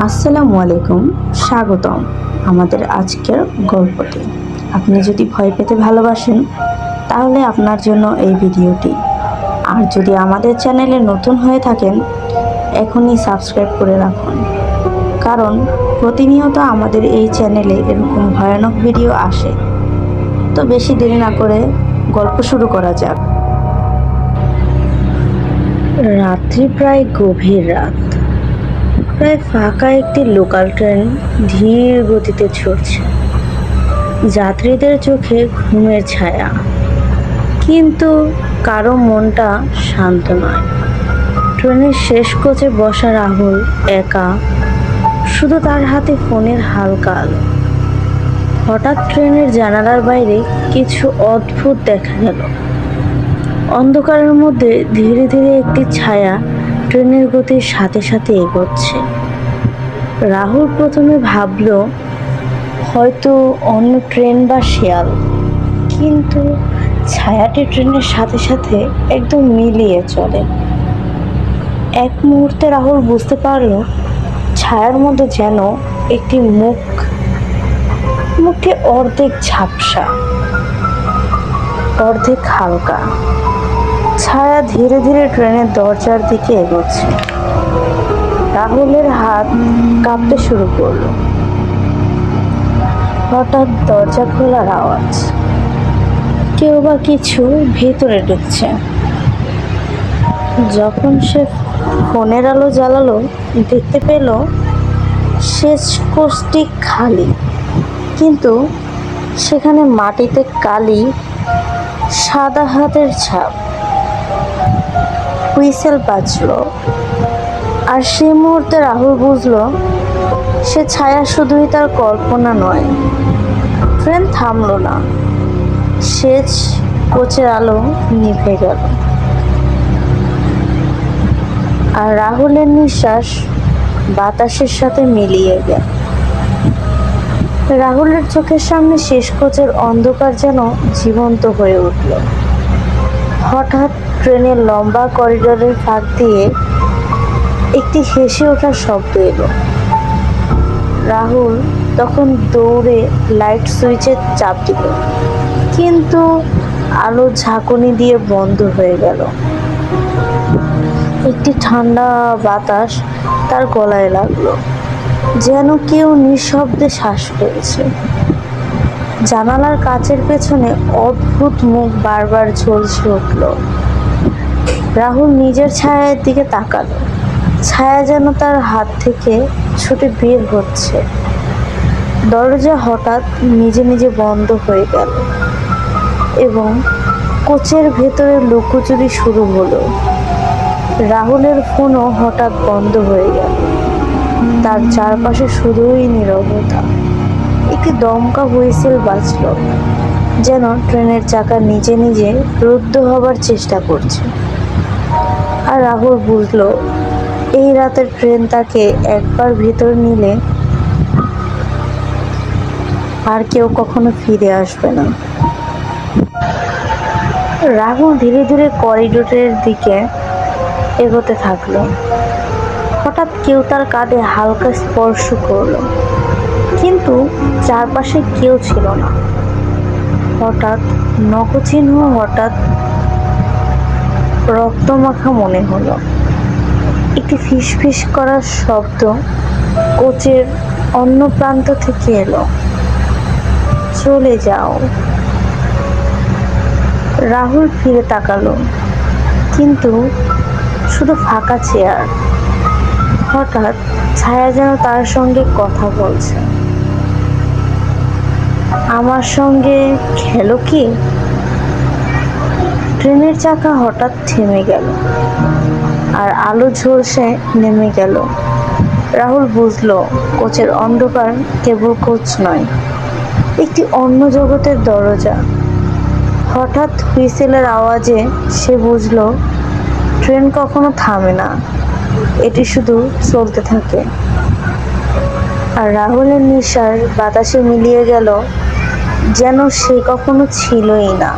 আসসালামু আলাইকুম, স্বাগতম আমাদের আজকের গল্পটি। আপনি যদি ভয় পেতে ভালোবাসেন তাহলে আপনার জন্য এই ভিডিওটি। আর যদি আমাদের চ্যানেলে নতুন হয়ে থাকেন এখনই সাবস্ক্রাইব করে রাখুন, কারণ প্রতিনিয়ত আমাদের এই চ্যানেলে এরকম ভয়ানক ভিডিও আসে। তো বেশি দেরি না করে গল্প শুরু করা যাক। রাত্রি প্রায় গভীর রাত। প্রায় ফাঁকা একটি লোকাল ট্রেন ধীর গতিতে ছুটছে, যাত্রীদের চোখে ঘুমের ছায়া, কিন্তু কারো মনটা শান্ত নয়। ট্রেনের শেষ কোচে বসা রাহুল একা, শুধু তার হাতে ফোনের হালকা আলো। হঠাৎ ট্রেনের জানালার বাইরে কিছু অদ্ভুত দেখা গেল। অন্ধকারের মধ্যে ধীরে ধীরে একটি ছায়া ট্রেনের গতির সাথে সাথে এগোচ্ছে। রাহুল প্রথমে ভাবল হয়তো অন্য ট্রেন বা শেয়াল, কিন্তু ছায়াটি ট্রেনের সাথে সাথে একদম মিলিয়ে চলে। এক মুহূর্তে রাহুল বুঝতে পারল ছায়ার মধ্যে যেন একটি মুখটি অর্ধেক ঝাপসা, অর্ধেক হালকা। ছায়া ধীরে ধীরে ট্রেনের দরজার দিকে এগোচ্ছে। রাহুলের হাত কাঁপতে শুরু করলো। হঠাৎ দরজা খোলার আওয়াজ, কেউ বা কিছু ভেতরে ঢুকছে। যখন সে ফোনের আলো জ্বালালো, দেখতে পেল শেষ কোচটি খালি, কিন্তু সেখানে মাটিতে কালি সাদা হাতের ছাপ। হুইসেল বাজলো, আর সেই মুহূর্তে রাহুল বুঝলো সে ছায়া শুধুই তার কল্পনা নয়। ট্রেন থামলো না, শেষ কোচের আলো নিভে গেল, আর রাহুলের নিঃশ্বাস বাতাসের সাথে মিলিয়ে গেল। রাহুলের চোখের সামনে শেষ কোচের অন্ধকার যেন জীবন্ত হয়ে উঠল। হঠাৎ ট্রেনের লম্বা করিডোরের ফাঁক দিয়ে একটি হেসে ওঠার শব্দ এলো। রাহুল তখন দৌড়ে লাইট সুইচে চাপ দিল, কিন্তু আলো ঝাঁকুনি দিয়ে বন্ধ হয়ে গেল। একটি ঠান্ডা বাতাস তার গলায় লাগলো, যেন কেউ নিঃশব্দে শ্বাস ফেলছে। জানালার কাচের পেছনে অদ্ভুত মুখ বারবার ঝলসে উঠল। রাহুল নিজের ছায়ার দিকে তাকালো। ছায়া যেন তার হাত থেকে ছুটে বের হচ্ছে। দরজা হঠাৎ নিজে নিজে বন্ধ হয়ে গেল এবং কোচের ভেতরে লুকোচুরি শুরু হলো। রাহুলের ফোনও হঠাৎ বন্ধ হয়ে গেল। তার চারপাশে শুধুই নীরবতা। একটি দমকা হুইসেল বাজল, যেন ট্রেনের চাকা নিজে নিজে রুদ্ধ হবার চেষ্টা করছে। আর রাহুল বুঝলো এই রাতের ট্রেন তাকে একবার ভেতর নিলে আর কেউ কখনো ফিরে আসবে না। রাহুল ধীরে ধীরে করিডোরের দিকে এগোতে থাকলো। হঠাৎ কেউ তার কাঁধে হালকা স্পর্শ করলো, কিন্তু চারপাশে কেউ ছিল না। হঠাৎ নখচিহ্ন, হঠাৎ রক্তমাখা মনে হলো। একটি ফিসফিস করার শব্দ কোচের অন্য প্রান্ত থেকে এলো, চলে যাও। রাহুল ফিরে তাকালো, কিন্তু শুধু ফাঁকা চেয়ার। হঠাৎ ছায়া যেন তার সঙ্গে কথা বলছে। আমার সঙ্গে খেলো কি? ট্রেনের চাকা হঠাৎ থেমে গেল, আর আলো ঝলসে নেমে গেল। রাহুল বুঝলো কোচের অন্ধকার কেবল কোচ নয়, একটি অন্য জগতের দরজা। হঠাৎ হুইসেলের আওয়াজে সে বুঝলো ট্রেন কখনো থামে না, এটি শুধু চলতে থাকে। আর রাহুলের নিঃশ্বাস বাতাসে মিলিয়ে গেল, যেন সে কখনো ছিলই না।